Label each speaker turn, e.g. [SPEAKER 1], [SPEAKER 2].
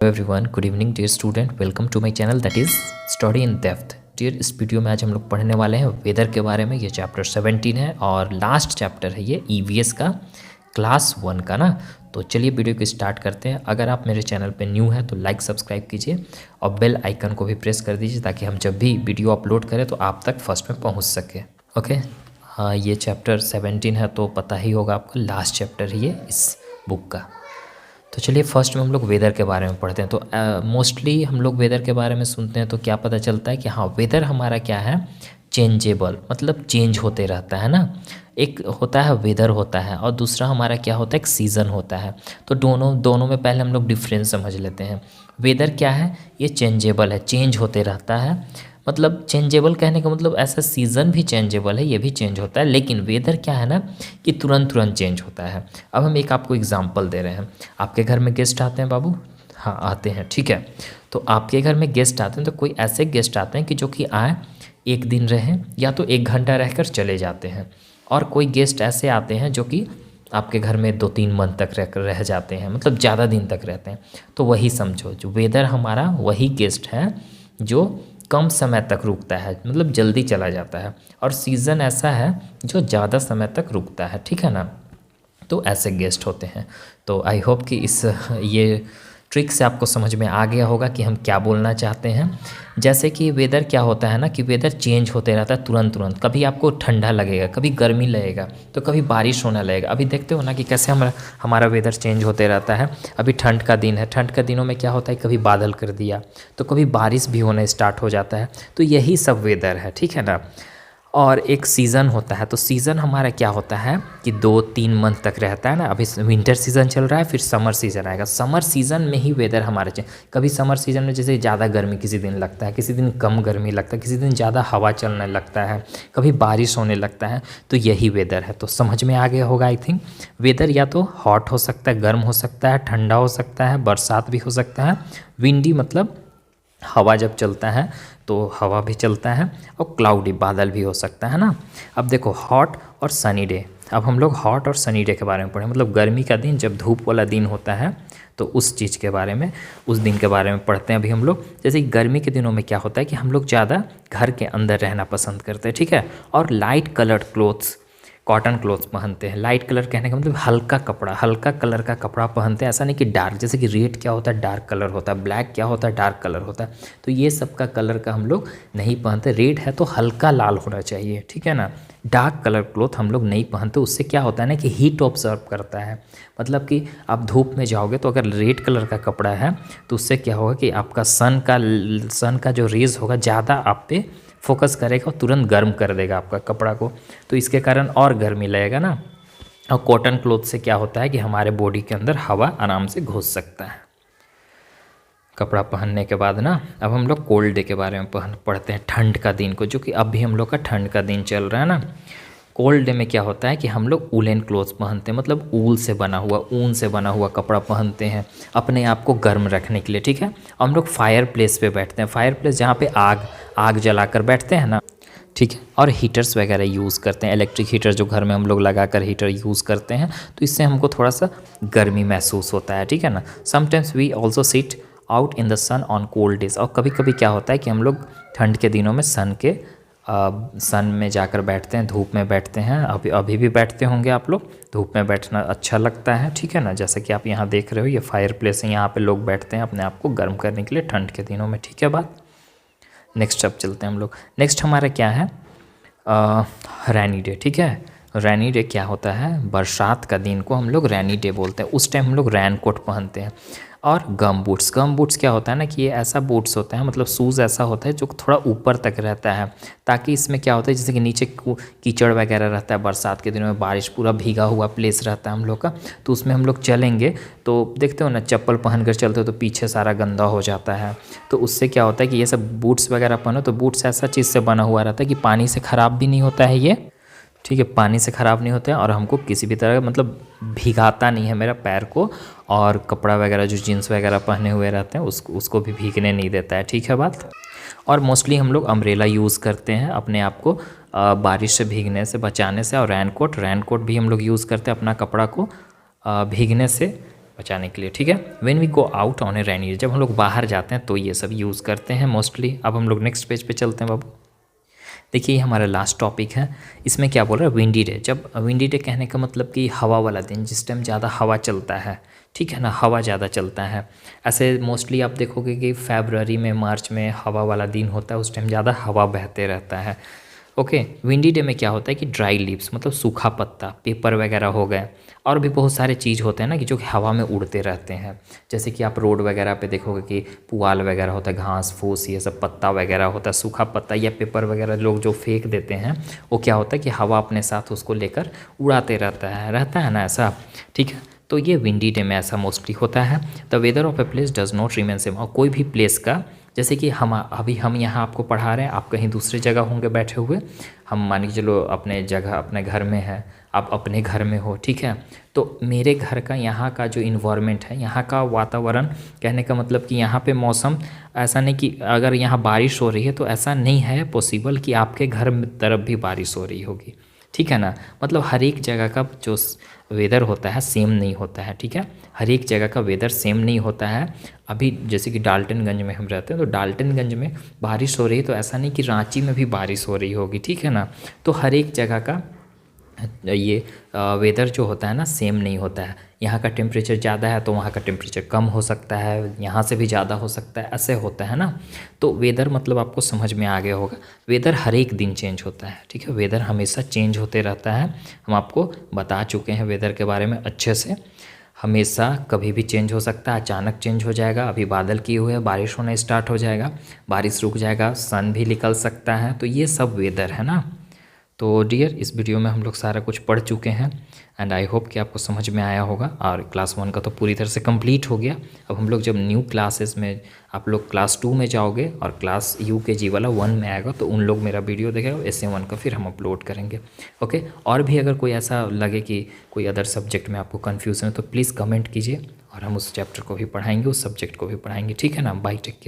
[SPEAKER 1] Hello everyone, good evening dear student, welcome to my channel that is study in depth. Dear, इस video में आज हम लोग पढ़ने वाले हैं वेदर के बारे में। ये चैप्टर 17 है और लास्ट चैप्टर है ये ईवीएस का, क्लास 1 का ना। तो चलिए वीडियो को स्टार्ट करते हैं। अगर आप मेरे चैनल पे न्यू है तो लाइक सब्सक्राइब कीजिए और बेल आइकन को भी प्रेस कर दीजिए ताकि हम जब भी वीडियो अपलोड करें तो आप तक फर्स्ट में पहुँच सके। ओके, हाँ, ये चैप्टर 17 है तो पता ही होगा आपको, लास्ट चैप्टर है ये इस बुक का। तो चलिए फर्स्ट में हम लोग वेदर के बारे में पढ़ते हैं। तो मोस्टली हम लोग वेदर के बारे में सुनते हैं तो क्या पता चलता है कि हाँ, वेदर हमारा क्या है, चेंजेबल, मतलब चेंज होते रहता है ना। एक होता है वेदर होता है और दूसरा हमारा क्या होता है, एक सीज़न होता है। तो दोनों में पहले हम लोग डिफरेंस समझ लेते हैं। वेदर क्या है, ये चेंजेबल है, चेंज होते रहता है। मतलब चेंजेबल कहने का मतलब ऐसा, सीज़न भी चेंजेबल है, ये भी चेंज होता है। लेकिन वेदर क्या है ना कि तुरंत तुरंत चेंज होता है। अब हम एक आपको एग्जांपल दे रहे हैं। आपके घर में गेस्ट आते हैं बाबू? हाँ, आते हैं, ठीक है। तो आपके घर में गेस्ट आते हैं तो कोई ऐसे गेस्ट आते हैं कि जो कि आए, एक दिन रहें या तो 1 घंटा रहकर चले जाते हैं। और कोई गेस्ट ऐसे आते हैं जो कि आपके घर में 2-3 मंथ तक रह जाते हैं, मतलब ज़्यादा दिन तक रहते हैं। तो वही समझो, जो वेदर हमारा वही गेस्ट है जो कम समय तक रुकता है, मतलब जल्दी चला जाता है। और सीज़न ऐसा है जो ज़्यादा समय तक रुकता है, ठीक है ना। तो ऐसे गेस्ट होते हैं। तो आई होप कि इस ये ट्रिक से आपको समझ में आ गया होगा कि हम क्या बोलना चाहते हैं। जैसे कि वेदर क्या होता है ना कि वेदर चेंज होते रहता है तुरंत तुरंत। कभी आपको ठंडा लगेगा, कभी गर्मी लगेगा, तो कभी बारिश होने लगेगा। अभी देखते हो ना कि कैसे हमारा वेदर चेंज होते रहता है। अभी ठंड का दिन है, ठंड का दिनों में क्या होता है, कभी बादल कर दिया तो कभी बारिश भी होने स्टार्ट हो जाता है। तो यही सब वेदर है, ठीक है ना। और एक सीज़न होता है। तो सीज़न हमारा क्या होता है कि 2-3 मंथ तक रहता है ना। अभी विंटर सीज़न चल रहा है, फिर समर सीज़न आएगा। समर सीज़न में ही वेदर हमारा चेंज, कभी समर सीज़न में जैसे ज़्यादा गर्मी किसी दिन लगता है, किसी दिन कम गर्मी लगता है, किसी दिन ज़्यादा हवा चलने लगता है, कभी बारिश होने लगता है। तो यही वेदर है। तो समझ में आ गया होगा आई थिंक। वेदर या तो हॉट हो सकता है, गर्म हो सकता है, ठंडा हो सकता है, बरसात भी हो सकता है, विंडी मतलब हवा जब चलता है तो हवा भी चलता है, और क्लाउडी बादल भी हो सकता है ना। अब देखो हॉट और सनी डे। अब हम लोग हॉट और सनी डे के बारे में पढ़ें, मतलब गर्मी का दिन जब धूप वाला दिन होता है तो उस चीज़ के बारे में, उस दिन के बारे में पढ़ते हैं अभी हम लोग। जैसे गर्मी के दिनों में क्या होता है कि हम लोग ज़्यादा घर के अंदर रहना पसंद करते हैं, ठीक है। और light coloured clothes, cotton clothes पहनते हैं। लाइट कलर कहने का मतलब हल्का कपड़ा, हल्का कलर का कपड़ा पहनते हैं। ऐसा नहीं कि डार्क, जैसे कि रेड क्या होता है, डार्क कलर होता है, ब्लैक क्या होता है, डार्क कलर होता है। तो ये सब का कलर का हम लोग नहीं पहनते। रेड है तो हल्का लाल होना चाहिए, ठीक है ना। डार्क कलर क्लोथ हम लोग नहीं पहनते। उससे क्या होता है ना कि हीट ऑब्जर्व करता है। मतलब कि आप धूप में जाओगे तो अगर रेड कलर का कपड़ा है तो उससे क्या होगा कि आपका सन का जो रेज होगा ज़्यादा आप पे फोकस करेगा और तुरंत गर्म कर देगा आपका कपड़ा को। तो इसके कारण और गर्मी लगेगा ना। और कॉटन क्लॉथ से क्या होता है कि हमारे बॉडी के अंदर हवा आराम से घुस सकता है कपड़ा पहनने के बाद ना। अब हम लोग कोल्ड डे के बारे में पढ़ते हैं, ठंड का दिन को, जो कि अभी हम लोग का ठंड का दिन चल रहा है ना। कोल्ड डे में क्या होता है कि हम लोग वूलन क्लोथ्स पहनते हैं, मतलब ऊन से बना हुआ, ऊन से बना हुआ कपड़ा पहनते हैं अपने आप को गर्म रखने के लिए, ठीक है। हम लोग फायर प्लेस पे बैठते हैं, फायर प्लेस जहाँ पे आग जलाकर बैठते हैं ना, ठीक है। और हीटर्स वगैरह यूज़ करते हैं, इलेक्ट्रिक हीटर जो घर में हम लोग लगाकर हीटर यूज़ करते हैं। तो इससे हमको थोड़ा सा गर्मी महसूस होता है, ठीक है ना। Sometimes we also sit out in the sun on cold days. और कभी कभी क्या होता है कि हम लोग ठंड के दिनों में सन में जाकर बैठते हैं, धूप में बैठते हैं। अभी भी बैठते होंगे आप लोग। धूप में बैठना अच्छा लगता है, ठीक है ना। जैसे कि आप यहाँ देख रहे हो, ये फायर प्लेस है, यहाँ पे लोग बैठते हैं अपने आप को गर्म करने के लिए ठंड के दिनों में, ठीक है बात। नेक्स्ट अब चलते हैं हम लोग। नेक्स्ट हमारा क्या है, रैनी डे, ठीक है। रैनी डे क्या होता है, बरसात का दिन को हम लोग रैनी डे बोलते हैं। उस टाइम हम लोग रैन कोट पहनते हैं। और गम बूट्स क्या होता है ना कि ये ऐसा बूट्स होता है, मतलब शूज़ ऐसा होता है जो थोड़ा ऊपर तक रहता है, ताकि इसमें क्या होता है जैसे कि नीचे कीचड़ वगैरह रहता है, बरसात के दिनों में बारिश पूरा भीगा हुआ प्लेस रहता है हम लोग का, तो उसमें हम लोग चलेंगे तो देखते हो ना, चप्पल पहन कर चलते हो तो पीछे सारा गंदा हो जाता है। तो उससे क्या होता है कि ये सब बूट्स वगैरह पहनो, तो बूट्स ऐसा चीज़ से बना हुआ रहता है कि पानी से ख़राब भी नहीं होता है ये, ठीक है। पानी से ख़राब नहीं होता है और हमको किसी भी तरह मतलब भीगाता नहीं है मेरा पैर को, और कपड़ा वगैरह जो जीन्स वगैरह पहने हुए रहते हैं उसको भी भीगने नहीं देता है, ठीक है बात। और मोस्टली हम लोग अम्ब्रेला यूज़ करते हैं अपने आप को बारिश से भीगने से बचाने से। और रैनकोट भी हम लोग यूज़ करते हैं अपना कपड़ा को भीगने से बचाने के लिए, ठीक है। When we go out on a rainy day, जब हम लोग बाहर जाते हैं तो ये सब यूज़ करते हैं मोस्टली। अब हम लोग नेक्स्ट पेज पे चलते हैं बाबू। देखिए ये हमारा लास्ट टॉपिक है। इसमें क्या बोल रहा है, विंडी डे। जब विंडी डे कहने का मतलब कि हवा वाला दिन, जिस टाइम ज़्यादा हवा चलता है, ठीक है ना, हवा ज़्यादा चलता है। ऐसे मोस्टली आप देखोगे कि फरवरी में, मार्च में हवा वाला दिन होता है, उस टाइम ज़्यादा हवा बहते रहता है। ओके, विंडी डे में क्या होता है कि ड्राई लीव्स मतलब सूखा पत्ता, पेपर वगैरह हो गए, और भी बहुत सारे चीज़ होते हैं ना कि जो कि हवा में उड़ते रहते हैं। जैसे कि आप रोड वगैरह पे देखोगे कि पुआल वगैरह होता है, घास फूस ये सब पत्ता वगैरह होता है, सूखा पत्ता या पेपर वगैरह लोग जो फेंक देते हैं, वो क्या होता है कि हवा अपने साथ उसको लेकर उड़ाते रहता है ना ऐसा, ठीक है। तो ये विंडी डे में ऐसा मोस्टली होता है। The weather of a place does not remain same, और कोई भी प्लेस का, जैसे कि हम यहाँ आपको पढ़ा रहे हैं, आप कहीं दूसरी जगह होंगे बैठे हुए, हम मान के चलो अपने जगह अपने घर में है, आप अपने घर में हो, ठीक है। तो मेरे घर का यहाँ का जो इन्वायरमेंट है, यहाँ का वातावरण, कहने का मतलब कि यहाँ पे मौसम ऐसा नहीं कि अगर यहाँ बारिश हो रही है तो ऐसा नहीं है पॉसिबल कि आपके घर तरफ भी बारिश हो रही होगी, ठीक है ना। मतलब हर एक जगह का जो वेदर होता है सेम नहीं होता है, ठीक है। हर एक जगह का वेदर सेम नहीं होता है। अभी जैसे कि डाल्टनगंज में हम रहते हैं, तो डाल्टनगंज में बारिश हो रही है तो ऐसा नहीं कि रांची में भी बारिश हो रही होगी, ठीक है ना। तो हर एक जगह का ये वेदर जो होता है ना सेम नहीं होता है। यहाँ का टेम्परेचर ज़्यादा है तो वहाँ का टेम्परेचर कम हो सकता है, यहाँ से भी ज़्यादा हो सकता है, ऐसे होता है ना। तो वेदर मतलब आपको समझ में आ गया होगा, वेदर हर एक दिन चेंज होता है, ठीक है। वेदर हमेशा चेंज होते रहता है। हम आपको बता चुके हैं वेदर के बारे में अच्छे से। हमेशा कभी भी चेंज हो सकता है, अचानक चेंज हो जाएगा। अभी बादल किए हुए हैं, बारिश होना स्टार्ट हो जाएगा, बारिश रुक जाएगा, सन भी निकल सकता है। तो ये सब वेदर है ना। तो डियर, इस वीडियो में हम लोग सारा कुछ पढ़ चुके हैं एंड आई होप कि आपको समझ में आया होगा। और क्लास 1 का तो पूरी तरह से कंप्लीट हो गया। अब हम लोग जब न्यू क्लासेस में, आप लोग क्लास 2 में जाओगे और क्लास UKG वाला 1 में आएगा, तो उन लोग मेरा वीडियो देखेगा, SA1 का फिर हम अपलोड करेंगे। ओके, और भी अगर कोई ऐसा लगे कि कोई अदर सब्जेक्ट में आपको कन्फ्यूज़न है तो प्लीज़ कमेंट कीजिए और हम उस चैप्टर को भी पढ़ाएंगे, उस सब्जेक्ट को भी पढ़ाएंगे, ठीक है ना। Bye, take care.